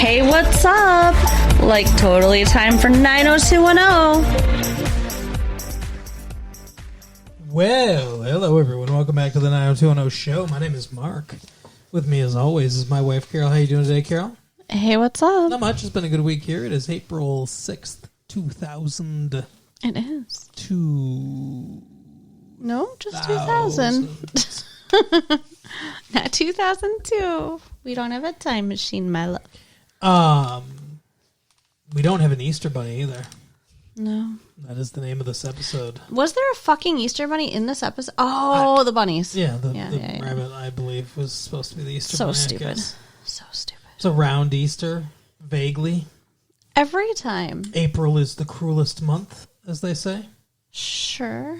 Hey, what's up? Like, totally time for 90210. Well, hello everyone. Welcome back to the 90210 show. My name is Mark. With me, as always, is my wife, Carol. How you doing today, Carol? Hey, what's up? Not much. It's been a good week here. It is April 6th, 2002. It is. No, just 2000. Not 2002. We don't have a time machine, my love. We don't have an Easter bunny either. No. That is the name of this episode. Was there a fucking Easter bunny in this episode? Oh, the bunnies. Yeah, the rabbit, I believe, was supposed to be the Easter bunny. So stupid. So stupid. It's around Easter, vaguely. Every time. April is the cruelest month, as they say. Sure.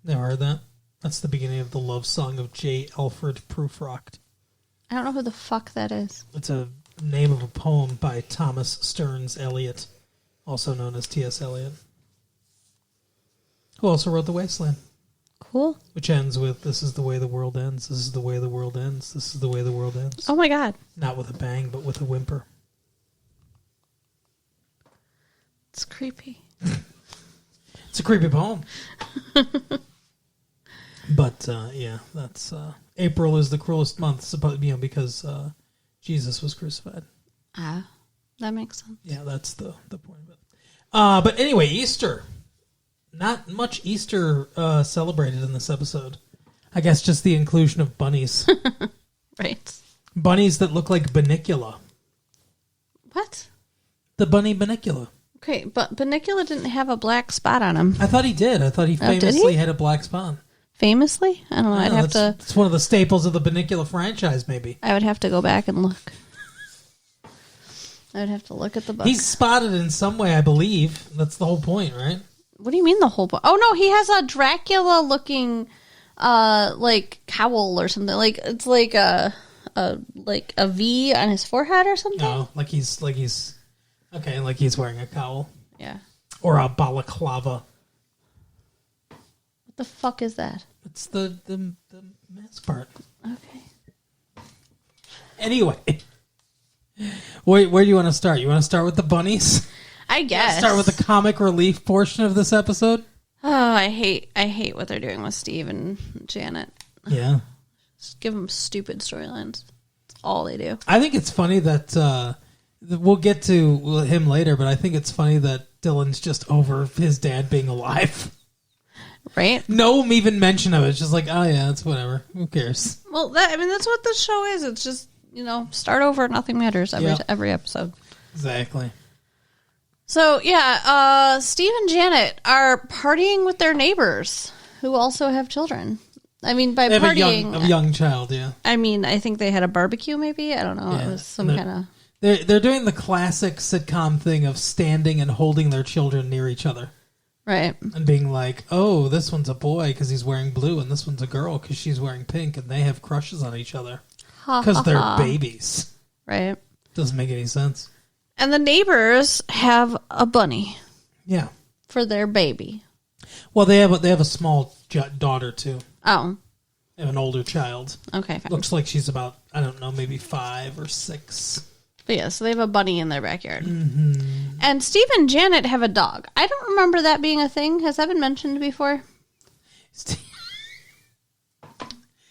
Never heard that? That's the beginning of the love song of J. Alfred Prufrock. I don't know who the fuck that is. It's a name of a poem by Thomas Stearns Eliot, also known as T.S. Eliot, who also wrote The Wasteland. Cool. Which ends with, "This is the way the world ends, this is the way the world ends, this is the way the world ends." Oh my god. Not with a bang, but with a whimper. It's creepy. It's a creepy poem. But, yeah, that's... April is the cruelest month, because Jesus was crucified. Ah, that makes sense. Yeah, that's the point of it. But anyway, Easter. Not much Easter celebrated in this episode. I guess just the inclusion of bunnies. Right. Bunnies that look like Bunnicula. What? The bunny Bunnicula. Okay, but Bunnicula didn't have a black spot on him. I thought he did. I thought he famously had a black spot. Famously? I don't know. I'd have to... It's one of the staples of the Bunnicula franchise, maybe. I would have to go back and look. I would have to look at the book. He's spotted in some way, I believe. That's the whole point, right? What do you mean the whole book? Oh, no, he has a Dracula-looking, like, cowl or something. Like, it's like a V on his forehead or something? No, like he's wearing a cowl. Yeah. Or a balaclava. What the fuck is that? It's the mask part. Okay. Anyway, where do you want to start? You want to start with the bunnies? I guess. Start with the comic relief portion of this episode? Oh, I hate what they're doing with Steve and Janet. Yeah. Just give them stupid storylines. That's all they do. I think it's funny that we'll get to him later, but I think it's funny that Dylan's just over his dad being alive. Right? No even mention of it. It's just like, oh yeah, it's whatever. Who cares? Well, that's what this show is. It's just, start over. Nothing matters every episode. Exactly. So, yeah, Steve and Janet are partying with their neighbors who also have children. I mean, by partying... a young child, yeah. I mean, I think they had a barbecue, maybe? I don't know. Yeah. It was some kind of... They're doing the classic sitcom thing of standing and holding their children near each other. Right. And being like, oh, this one's a boy because he's wearing blue, and this one's a girl because she's wearing pink, and they have crushes on each other. Because they're babies. Right. Doesn't make any sense. And the neighbors have a bunny. Yeah. For their baby. Well, they have a small daughter, too. Oh. They have an older child. Okay, fine. Looks like she's about, I don't know, maybe 5 or 6. But yeah, so they have a bunny in their backyard. Mm-hmm. And Steve and Janet have a dog. I don't remember that being a thing. Has that been mentioned before?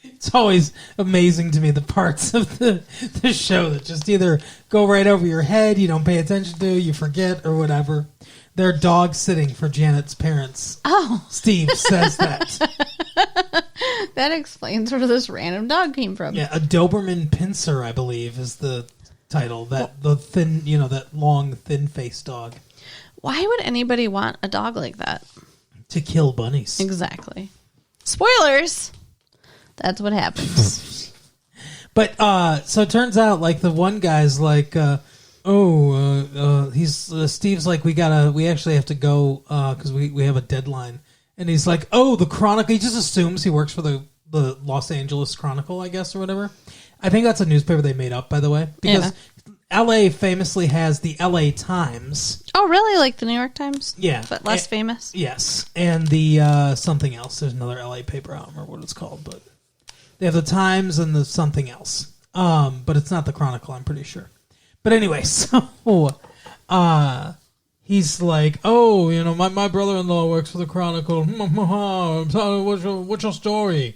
It's always amazing to me, the parts of the show that just either go right over your head, you don't pay attention to, you forget, or whatever. They're dog sitting for Janet's parents. Oh. Steve says that. That explains where this random dog came from. Yeah, a Doberman Pinscher, I believe, is the title. The thin, that long, thin-faced dog. Why would anybody want a dog like that? To kill bunnies. Exactly. Spoilers! That's what happens. But, so it turns out, like, the one guy's like, Steve's like, we actually have to go, because we have a deadline. And he's like, oh, the Chronicle. He just assumes he works for the Los Angeles Chronicle, I guess, or whatever. I think that's a newspaper they made up, by the way. Because L.A. famously has the L.A. Times. Oh, really? Like the New York Times? Yeah. But less famous? Yes. And the something else. There's another L.A. paper. I don't remember what it's called, but they have the Times and the something else. But it's not the Chronicle, I'm pretty sure. But anyway, so he's like, oh, you know, my brother-in-law works for the Chronicle. What's your story?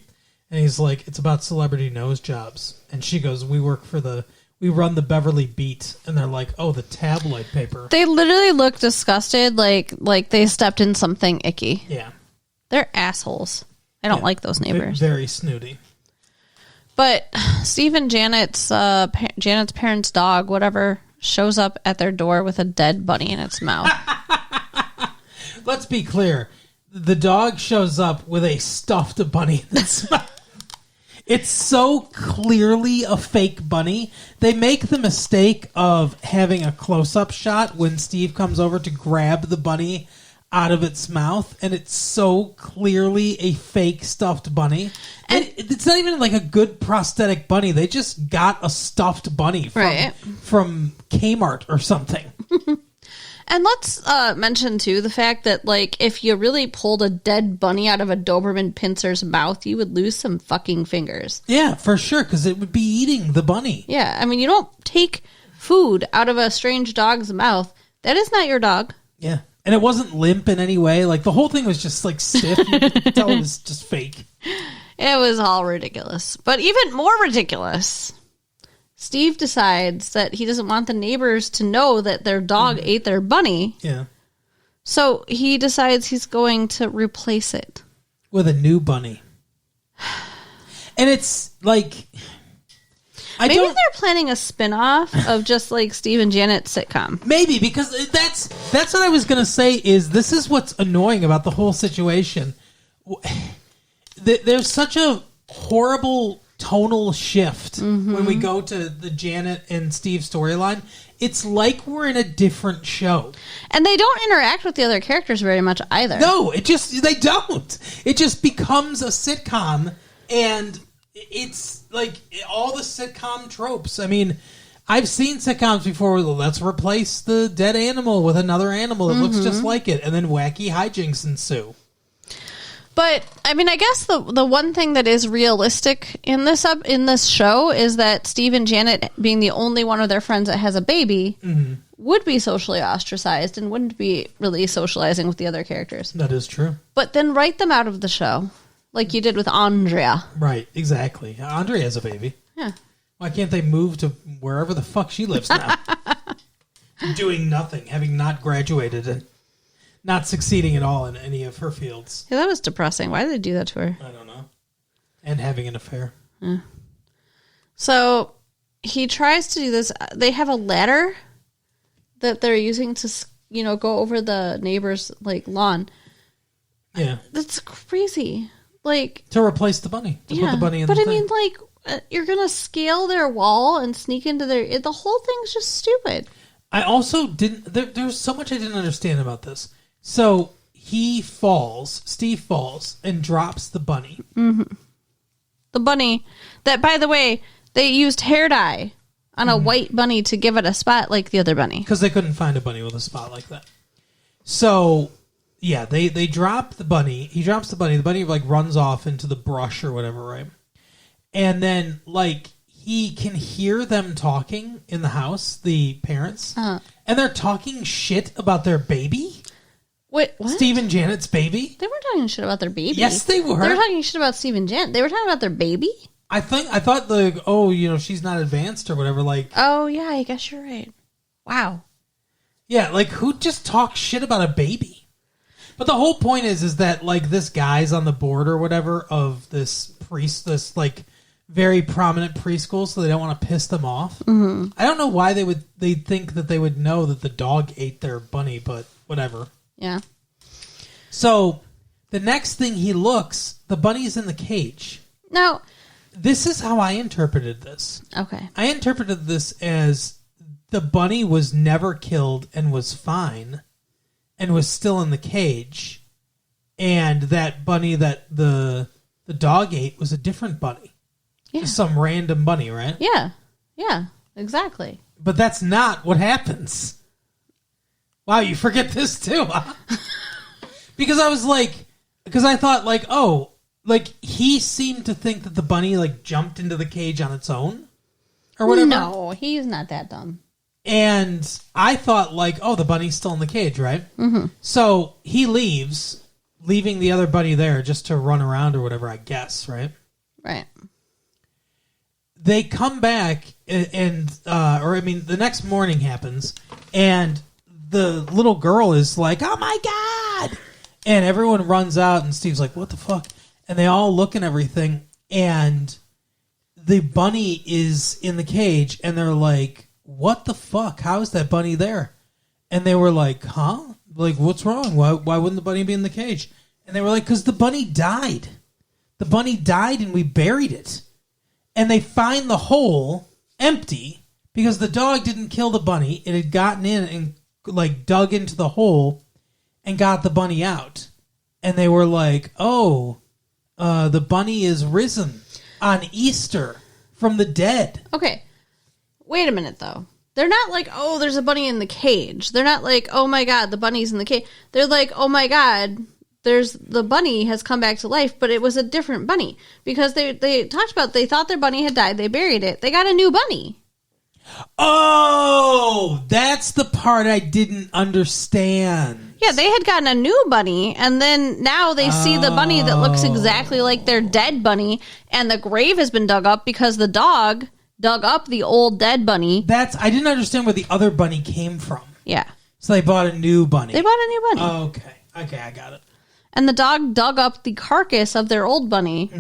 And he's like, it's about celebrity nose jobs. And she goes, we run the Beverly Beat. And they're like, oh, the tabloid paper. They literally look disgusted, like they stepped in something icky. Yeah. They're assholes. I don't like those neighbors. Very snooty. But Steve and Janet's parents' dog, whatever, shows up at their door with a dead bunny in its mouth. Let's be clear. The dog shows up with a stuffed bunny in its mouth. It's so clearly a fake bunny. They make the mistake of having a close-up shot when Steve comes over to grab the bunny out of its mouth, and it's so clearly a fake stuffed bunny. And it's not even like a good prosthetic bunny. They just got a stuffed bunny from Kmart or something. And let's mention, too, the fact that, like, if you really pulled a dead bunny out of a Doberman pincer's mouth, you would lose some fucking fingers. Yeah, for sure, because it would be eating the bunny. Yeah, I mean, you don't take food out of a strange dog's mouth. That is not your dog. Yeah. And it wasn't limp in any way. Like, the whole thing was just, like, stiff. You could tell it was just fake. It was all ridiculous. But even more ridiculous, Steve decides that he doesn't want the neighbors to know that their dog ate their bunny. Yeah. So he decides he's going to replace it with a new bunny. And it's like... Maybe they're planning a spin-off of just like Steve and Janet's sitcom. Maybe, because that's what I was going to say is this is what's annoying about the whole situation. There's such a horrible tonal shift when we go to the Janet and Steve storyline. It's like we're in a different show. And they don't interact with the other characters very much either. No, they don't. It just becomes a sitcom, and it's like all the sitcom tropes. I mean, I've seen sitcoms before where let's replace the dead animal with another animal that looks just like it, and then wacky hijinks ensue. But I mean, I guess the one thing that is realistic in this show is that Steve and Janet, being the only one of their friends that has a baby, would be socially ostracized and wouldn't be really socializing with the other characters. That is true. But then write them out of the show, like you did with Andrea. Right, exactly. Andrea has a baby. Yeah. Why can't they move to wherever the fuck she lives now? Doing nothing, having not graduated and not succeeding at all in any of her fields. Yeah, that was depressing. Why did they do that to her? I don't know. And having an affair. Yeah. So he tries to do this. They have a ladder that they're using to, go over the neighbor's lawn. Yeah. That's crazy. To replace the bunny. To put the bunny in the thing. But I mean, you're going to scale their wall and sneak into the whole thing's just stupid. I also didn't... There's so much I didn't understand about this. So Steve falls, and drops the bunny. Mm-hmm. The bunny that, by the way, they used hair dye on a white bunny to give it a spot like the other bunny. Because they couldn't find a bunny with a spot like that. So, yeah, they drop the bunny. He drops the bunny. The bunny, runs off into the brush or whatever, right? And then, he can hear them talking in the house, the parents. And they're talking shit about their baby. Wait, what? Steve and Janet's baby? They weren't talking shit about their baby. Yes, they were. They were talking shit about Steve and Janet. They were talking about their baby? I thought she's not advanced or whatever. Oh, yeah, I guess you're right. Wow. Yeah, who just talks shit about a baby? But the whole point is that, this guy's on the board or whatever of this very prominent preschool, so they don't want to piss them off. Mm-hmm. I don't know why they think that they would know that the dog ate their bunny, but whatever. Yeah. So, the next thing he looks, the bunny's in the cage. Now, this is how I interpreted this. Okay. I interpreted this as the bunny was never killed and was fine and was still in the cage, and that bunny that the dog ate was a different bunny. Yeah. Just some random bunny, right? Yeah. Yeah, exactly. But that's not what happens. Wow, you forget this too, huh? Because I thought he seemed to think that the bunny jumped into the cage on its own or whatever. No, he's not that dumb. And I thought, like, oh, the bunny's still in the cage, right? Mm-hmm. So he leaves, leaving the other bunny there just to run around or whatever, I guess, right? Right. They come back, the next morning happens, and the little girl is like, oh my God! And everyone runs out, and Steve's like, what the fuck? And they all look and everything, and the bunny is in the cage, and they're like, what the fuck? How is that bunny there? And they were like, huh? Like, what's wrong? Why wouldn't the bunny be in the cage? And they were like, because the bunny died. The bunny died, and we buried it. And they find the hole empty because the dog didn't kill the bunny. It had gotten in and, like, dug into the hole and got the bunny out. And they were like, oh, the bunny is risen on Easter from the dead. Okay. Wait a minute, though. They're not like, oh, there's a bunny in the cage. They're not like, oh my God, the bunny's in the cage. They're like, oh my God, the bunny has come back to life, but it was a different bunny. Because they talked about, they thought their bunny had died, they buried it. They got a new bunny. Oh, that's the part I didn't understand. Yeah, they had gotten a new bunny, and then now they see the bunny that looks exactly like their dead bunny, and the grave has been dug up because the dog dug up the old dead bunny. I didn't understand where the other bunny came from. Yeah. So they bought a new bunny. They bought a new bunny. Oh, okay, I got it. And the dog dug up the carcass of their old bunny,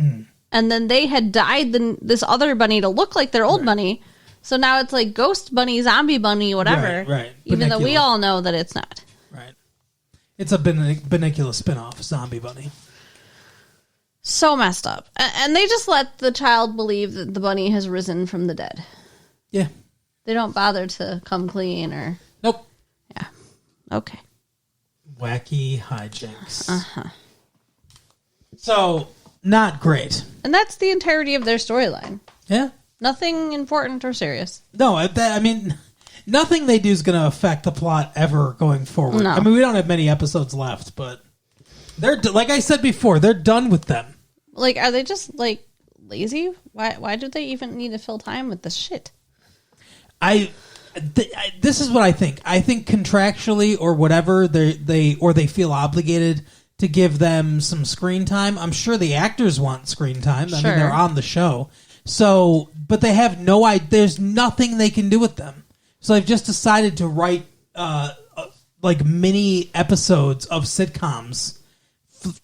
and then they had dyed this other bunny to look like their old bunny. So now it's like ghost bunny, zombie bunny, whatever. Right. Even though we all know that it's not. Right. It's a Bunnicula spinoff, Zombie Bunny. So messed up. And they just let the child believe that the bunny has risen from the dead. Yeah. They don't bother to come clean or... Nope. Yeah. Okay. Wacky hijinks. Uh-huh. So, not great. And that's the entirety of their storyline. Yeah. Nothing important or serious. No, I mean, nothing they do is going to affect the plot ever going forward. No. I mean, we don't have many episodes left, but they're like I said before, they're done with them. Like, are they just, like, lazy? Why do they even need to fill time with this shit? This is what I think. I think contractually or whatever, they feel obligated to give them some screen time. I'm sure the actors want screen time. I mean, they're on the show. So, but they have no idea. There's nothing they can do with them. So they've just decided to write like mini episodes of sitcoms,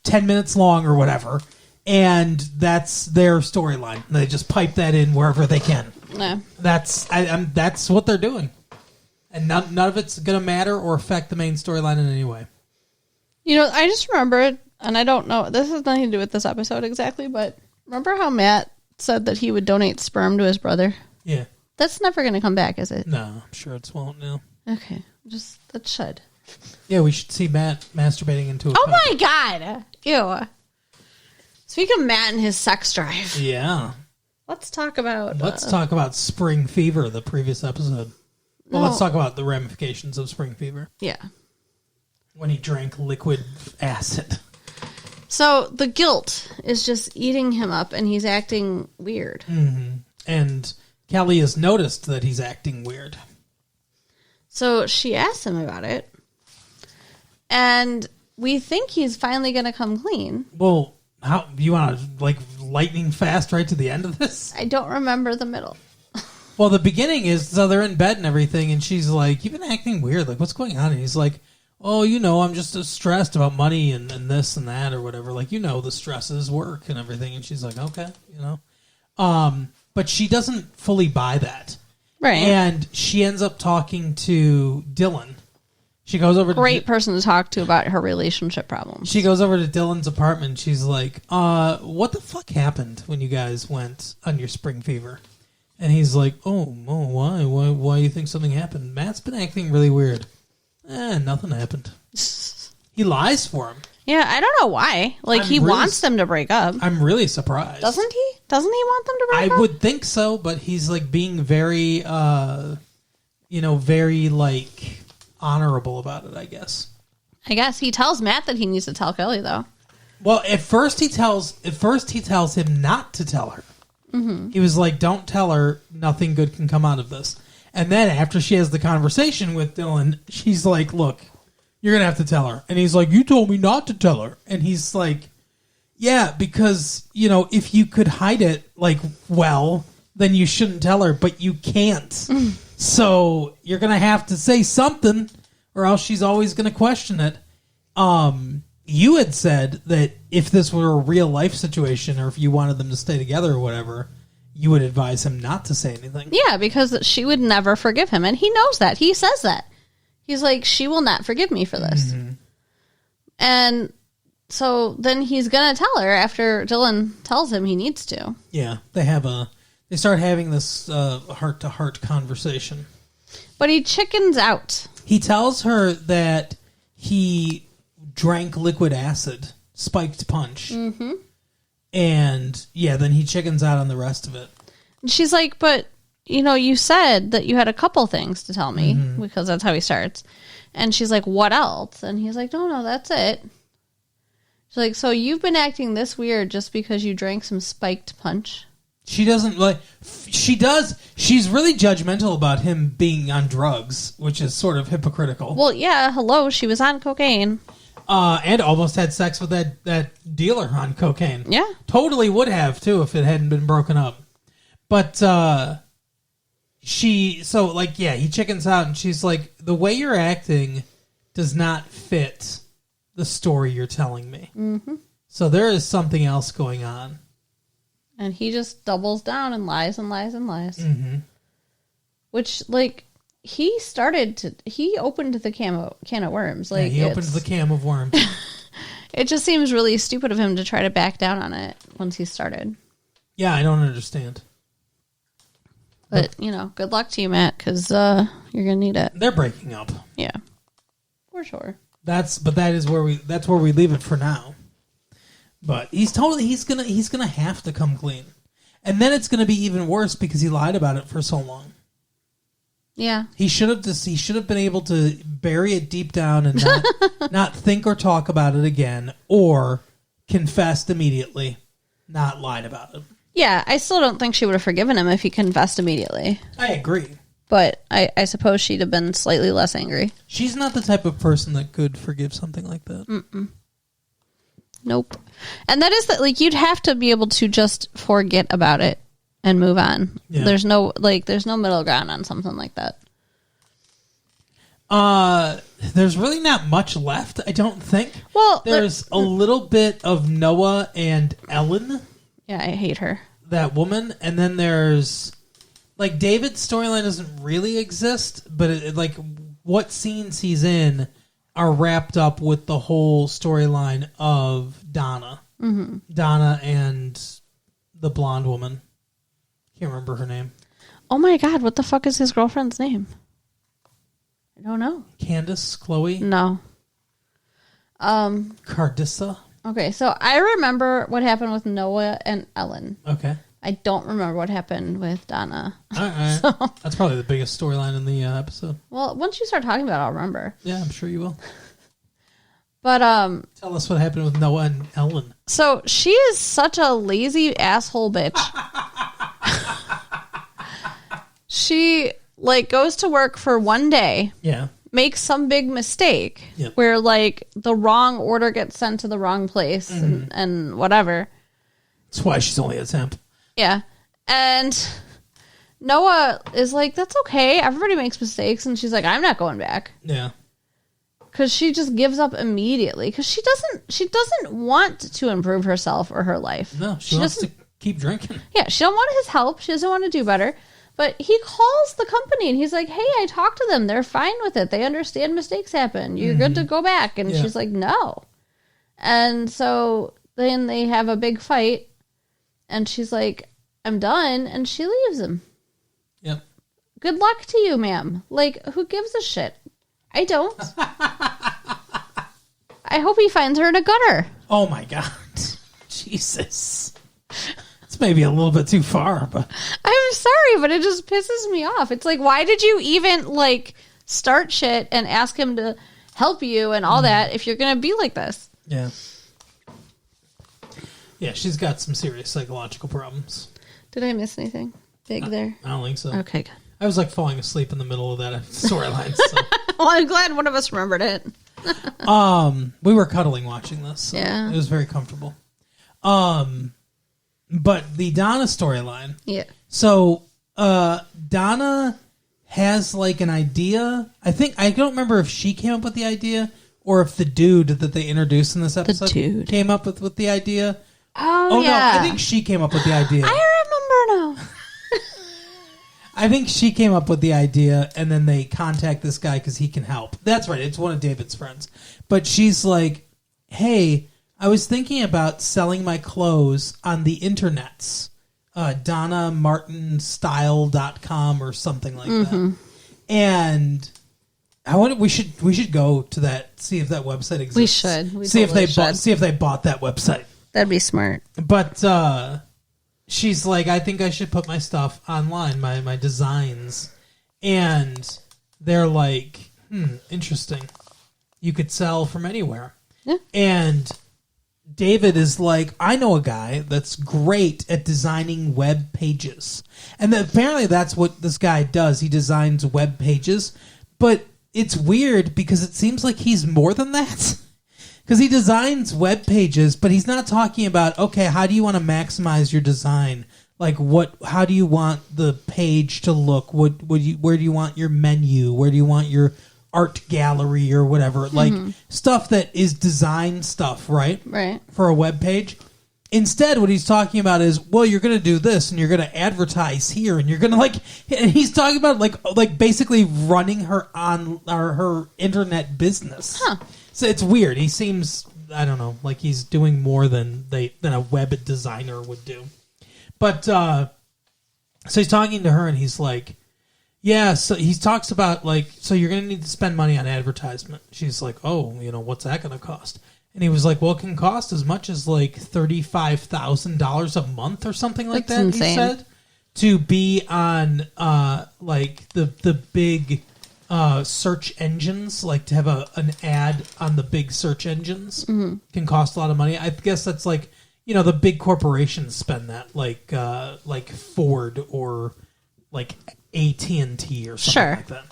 10 minutes long or whatever, and that's their storyline. They just pipe that in wherever they can. No. That's what they're doing, and none of it's gonna matter or affect the main storyline in any way. You know, I just remembered, and I don't know, this has nothing to do with this episode exactly, but remember how Matt said that he would donate sperm to his brother? Yeah. That's never going to come back, is it? No, I'm sure it won't now. Okay. Just, that should. Yeah, we should see Matt masturbating into a Oh cup. my God! Ew. Speaking of Matt and his sex drive. Yeah. Let's talk about... Let's talk about spring fever, the previous episode. Well, let's talk about the ramifications of spring fever. Yeah. When he drank liquid acid. So the guilt is just eating him up, and he's acting weird. Mm-hmm. And Kelly has noticed that he's acting weird. So she asks him about it, and we think he's finally going to come clean. Well, how you want to, like, lightning fast right to the end of this? I don't remember the middle. Well, the beginning is, so they're in bed and everything, and she's like, you've been acting weird. Like, what's going on? And he's like, oh, you know, I'm just stressed about money and this and that or whatever. Like, you know, the stresses, work and everything. And she's like, okay, you know. But she doesn't fully buy that. Right. And she ends up talking to Dylan. She goes over to... Great person to talk to about her relationship problems. She goes over to Dylan's apartment. She's like, what the fuck happened when you guys went on your spring fever? And he's like, oh, why? Why do you think something happened? Matt's been acting really weird. Nothing happened. He lies for him. Yeah, I don't know why. Like, he wants them to break up. I'm really surprised. Doesn't he? Doesn't he want them to break up? I would think so, but he's, like, being very, very, like, honorable about it, I guess. I guess he tells Matt that he needs to tell Kelly, though. Well, at first he tells him not to tell her. Mm-hmm. He was like, don't tell her, nothing good can come out of this. And then after she has the conversation with Dylan, she's like, look, you're going to have to tell her. And he's like, you told me not to tell her. And he's like, yeah, because, if you could hide it, then you shouldn't tell her, but you can't. So you're going to have to say something or else she's always going to question it. You had said that if this were a real life situation or if you wanted them to stay together or whatever, you would advise him not to say anything. Yeah, because she would never forgive him. And he knows that. He says that. He's like, she will not forgive me for this. Mm-hmm. And so then he's going to tell her after Dylan tells him he needs to. Yeah, they start having this heart-to-heart conversation. But he chickens out. He tells her that he drank liquid acid, spiked punch. Mm-hmm. And, then he chickens out on the rest of it. And she's like, but, you said that you had a couple things to tell me, because that's how he starts. And she's like, what else? And he's like, no, that's it. She's like, so you've been acting this weird just because you drank some spiked punch? She doesn't she does. She's really judgmental about him being on drugs, which is sort of hypocritical. Well, yeah, hello, she was on cocaine. And almost had sex with that dealer on cocaine. Yeah. Totally would have, too, if it hadn't been broken up. But, he chickens out, and she's like, the way you're acting does not fit the story you're telling me. Mm-hmm. So there is something else going on. And he just doubles down and lies and lies and lies. Mm-hmm. Which, he opened the can of worms. He opened the can of worms. It just seems really stupid of him to try to back down on it once he started. Yeah, I don't understand. But, good luck to you, Matt, because you're going to need it. They're breaking up. Yeah. For sure. That's where we leave it for now. But he's gonna have to come clean. And then it's gonna be even worse because he lied about it for so long. Yeah. He should have been able to bury it deep down and not think or talk about it again, or confessed immediately, not lied about it. Yeah, I still don't think she would have forgiven him if he confessed immediately. I agree. But I suppose she'd have been slightly less angry. She's not the type of person that could forgive something like that. Mm-mm. Nope. And that is that, you'd have to be able to just forget about it and move on. Yeah. There's no middle ground on something like that. There's really not much left, I don't think. Well, there's a little bit of Noah and Ellen. Yeah, I hate her. That woman. And then there's, David's storyline doesn't really exist, but what scenes he's in are wrapped up with the whole storyline of Donna. Mm-hmm. Donna and the blonde woman. Can't remember her name. Oh my god, what the fuck is his girlfriend's name? I don't know. Candace? Chloe? No. Cardissa? Okay, so I remember what happened with Noah and Ellen. Okay. I don't remember what happened with Donna. All right. So, that's probably the biggest storyline in the episode. Well, once you start talking about it, I'll remember. Yeah, I'm sure you will. But tell us what happened with Noah and Ellen. So she is such a lazy asshole bitch. She goes to work for one day. Yeah. Makes some big mistake where the wrong order gets sent to the wrong place and whatever. That's why she's only a temp. Yeah. And Noah is like, that's okay. Everybody makes mistakes. And she's like, I'm not going back. Yeah. Because she just gives up immediately. Because she doesn't want to improve herself or her life. No, she wants to keep drinking. Yeah, she don't want his help. She doesn't want to do better. But he calls the company and he's like, hey, I talked to them. They're fine with it. They understand mistakes happen. You're good to go back. And she's like, no. And so then they have a big fight. And she's like, I'm done. And she leaves him. Yep. Good luck to you, ma'am. Who gives a shit? I don't. I hope he finds her in a gutter. Oh, my God. Jesus. It's maybe a little bit too far, but... I'm sorry, but it just pisses me off. It's why did you even, start shit and ask him to help you and all that if you're going to be like this? Yeah. Yeah, she's got some serious psychological problems. Did I miss anything big there? I don't think so. Okay, good. I was like falling asleep in the middle of that storyline. So. Well, I'm glad one of us remembered it. We were cuddling watching this. So Yeah. it was very comfortable. But the Donna storyline. Yeah. So, Donna has like an idea. I don't remember if she came up with the idea or if the dude that they introduced in this episode came up with the idea. Oh yeah. No, I think she came up with the idea. I remember now. I think she came up with the idea, and then they contact this guy because he can help. That's right. It's one of David's friends. But she's like, hey, I was thinking about selling my clothes on the internets. DonnaMartinStyle.com or something like that. And we should go to that, see if that website exists. We should. We see totally if they bought that website. That'd be smart. But she's like, I think I should put my stuff online, my designs. And they're like, interesting. You could sell from anywhere. Yeah. And David is like, I know a guy that's great at designing web pages. And apparently that's what this guy does. He designs web pages. But it's weird because it seems like he's more than that. Because he designs web pages, but he's not talking about, okay, how do you want to maximize your design? Like, how do you want the page to look? Where do you want your menu? Where do you want your art gallery or whatever? Like, stuff that is design stuff, right? Right. For a web page. Instead, what he's talking about is, well, you're going to do this, and you're going to advertise here, and you're going to and he's talking about like basically running her her internet business. Huh. So it's weird. He seems, I don't know, like he's doing more than a web designer would do. But so he's talking to her, and he's like, yeah. So he talks about so you're going to need to spend money on advertisement. She's like, oh, what's that going to cost? And he was like, well, it can cost as much as $35,000 a month or something like That's that. insane. He said to be on the big search engines, like to have an ad on the big search engines can cost a lot of money. I guess that's the big corporations spend that, like Ford or like AT&T or something like that.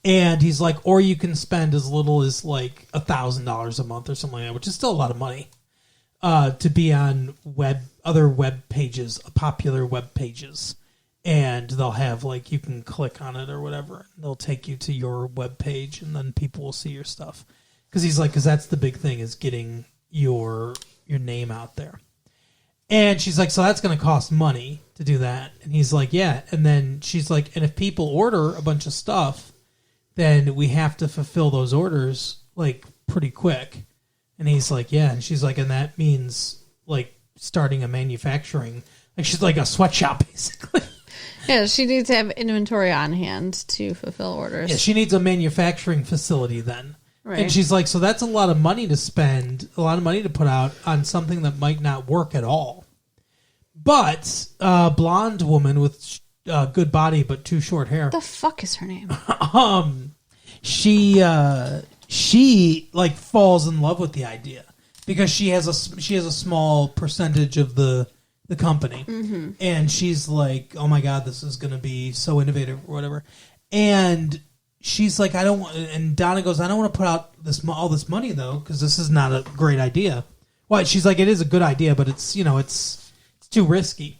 And he's like, or you can spend as little as like $1,000 a month or something like that, which is still a lot of money to be on other web pages, popular web pages. And they'll have you can click on it or whatever. They'll take you to your web page, and then people will see your stuff. Because he's like, because that's the big thing, is getting your name out there. And she's like, so that's going to cost money to do that. And he's like, yeah. And then she's like, and if people order a bunch of stuff, then we have to fulfill those orders pretty quick. And he's like, yeah. And she's like, and that means starting a manufacturing. She's like a sweatshop, basically. Yeah, she needs to have inventory on hand to fulfill orders. Yeah, she needs a manufacturing facility then. Right. And she's like, so that's a lot of money to spend, a lot of money to put out on something that might not work at all. But a blonde woman with good body but too short hair. What the fuck is her name? She falls in love with the idea because she has a small percentage of the company, and she's like, oh my god, this is going to be so innovative or whatever. And she's like, I don't want, and Donna goes, I don't want to put out all this money though, because this is not a great idea. Well, she's like, it is a good idea, but it's it's too risky.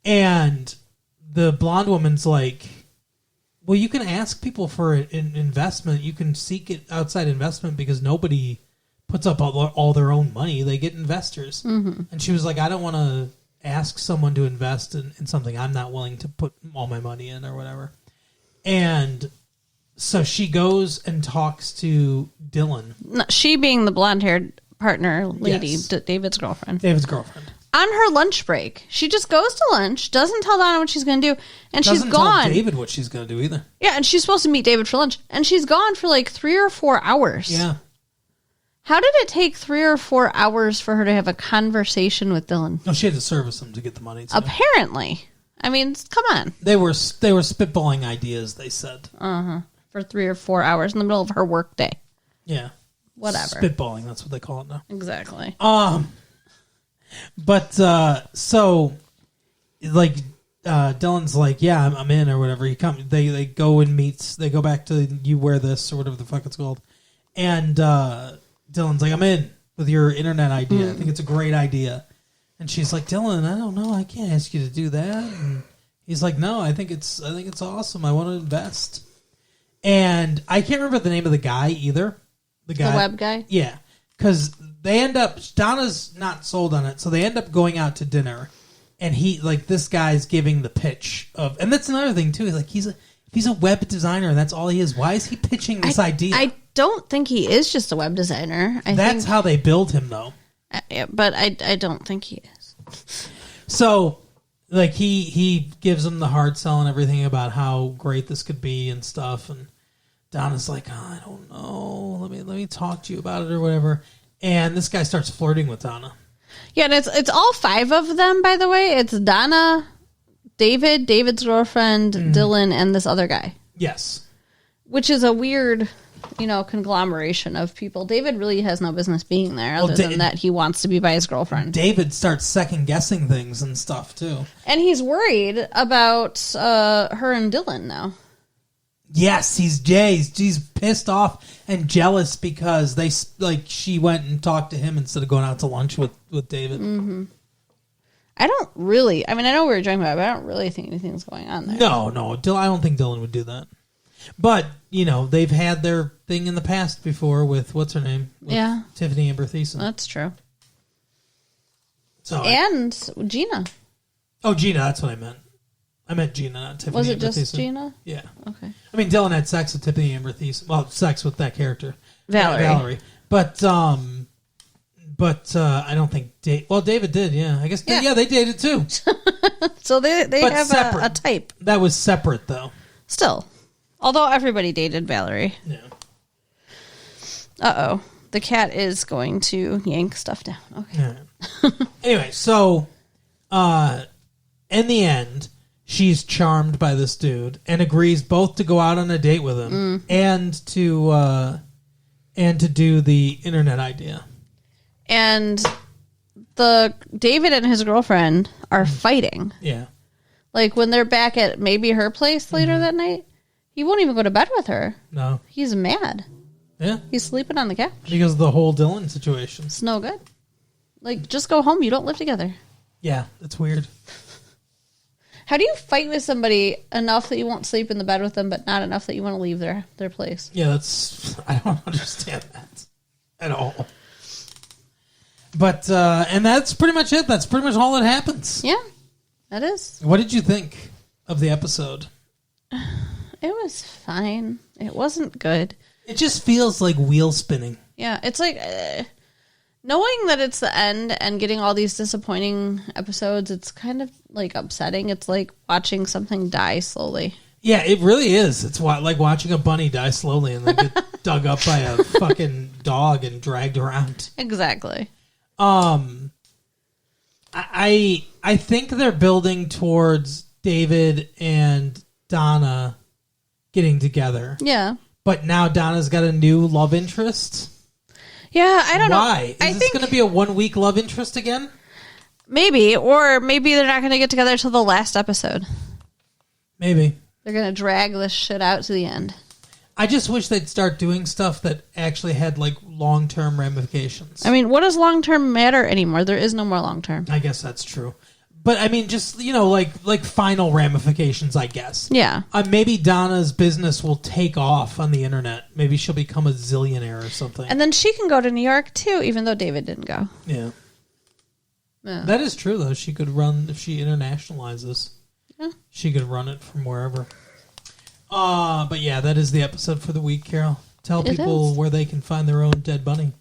And the blonde woman's like, well, you can ask people for an investment. You can seek it outside investment because nobody puts up all their own money. They get investors. And she was like, I don't want to ask someone to invest in something I'm not willing to put all my money in or whatever. And so she goes and talks to Dylan. No, she being the blonde-haired partner lady, Yes. David's girlfriend. David's girlfriend. On her lunch break, she just goes to lunch, doesn't tell Donna what she's going to do, and she's Doesn't gone. tell David what she's going to do either. Yeah, and she's supposed to meet David for lunch, and she's gone for 3 or 4 hours. Yeah. How did it take 3 or 4 hours for her to have a conversation with Dylan? No, she had to service him to get the money. Too. Apparently. I mean, come on. They were spitballing ideas, they said. For 3 or 4 hours in the middle of her work day. Yeah. Whatever. Spitballing, that's what they call it now. Exactly. But so Dylan's like, yeah, I'm in or whatever. They go and meets. They go back to You Wear This or whatever the fuck it's called. And Dylan's like, I'm in with your internet idea. I think it's a great idea. And she's like, Dylan, I don't know. I can't ask you to do that. And he's like, no, I think it's awesome. I want to invest. And I can't remember the name of the guy either. The web guy? Yeah. Because they end up, Donna's not sold on it, so they end up going out to dinner. And this guy's giving the pitch of, and that's another thing too. He's a web designer, and that's all he is. Why is he pitching this idea? I don't think he is just a web designer. That's how they build him, though. But I don't think he is. So, he gives him the hard sell and everything about how great this could be and stuff, and Donna's like, I don't know. Let me talk to you about it or whatever. And this guy starts flirting with Donna. Yeah, and it's all 5 of them, by the way. It's Donna, David's girlfriend, Dylan, and this other guy. Yes. Which is a weird, conglomeration of people. David really has no business being there other than that he wants to be by his girlfriend. David starts second-guessing things and stuff, too. And he's worried about her and Dylan now. Yes, he's pissed off and jealous because she went and talked to him instead of going out to lunch with David. Mm-hmm. I don't really. I mean, I know we were joking about it, but I don't really think anything's going on there. No, I don't think Dylan would do that. But they've had their thing in the past before with what's her name? With Tiffany Amber Thiessen. That's true. So and Gina. Oh, Gina, that's what I meant. I meant Gina, not Tiffany. Was it Amber just Thiessen. Gina? Yeah. Okay. I mean, Dylan had sex with Tiffany Amber Thiessen. Well, sex with that character, Valerie. But I don't think David did. Yeah, I guess. Yeah, they dated too. So they have a type. That was separate though. Still, although everybody dated Valerie. Yeah. Uh-oh. The cat is going to yank stuff down. Okay. Yeah. Anyway, so in the end, she's charmed by this dude and agrees both to go out on a date with him and to do the internet idea. And the David and his girlfriend are fighting. Yeah. Like when they're back at maybe her place later that night, he won't even go to bed with her. No. He's mad. Yeah. He's sleeping on the couch. Because of the whole Dylan situation. It's no good. Like, just go home. You don't live together. Yeah, that's weird. How do you fight with somebody enough that you won't sleep in the bed with them, but not enough that you want to leave their place? Yeah, I don't understand that at all. But, and that's pretty much it. That's pretty much all that happens. Yeah, that is. What did you think of the episode? It was fine. It wasn't good. It just feels like wheel spinning. Yeah, it's like knowing that it's the end and getting all these disappointing episodes, it's kind of like upsetting. It's like watching something die slowly. Yeah, it really is. It's like watching a bunny die slowly and then get dug up by a fucking dog and dragged around. Exactly. I think they're building towards David and Donna getting together. Yeah. But now Donna's got a new love interest. Yeah, I don't know. Why? Is this going to be a 1 week love interest again? Maybe. Or maybe they're not going to get together till the last episode. Maybe. They're going to drag this shit out to the end. I just wish they'd start doing stuff that actually had like long-term ramifications. I mean, what does long-term matter anymore? There is no more long-term. I guess that's true. But I mean, just, like final ramifications, I guess. Yeah. Maybe Donna's business will take off on the internet. Maybe she'll become a zillionaire or something. And then she can go to New York too, even though David didn't go. Yeah. That is true, though. She could run, if she internationalizes, she could run it from wherever. But yeah, that is the episode for the week, Carol. Tell people where they can find their own dead bunny.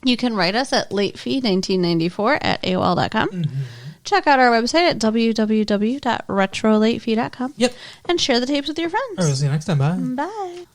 You can write us at latefee1994 at AOL.com. Mm-hmm. Check out our website at www.retrolatefee.com. Yep. And share the tapes with your friends. All right, we'll see you next time. Bye. Bye.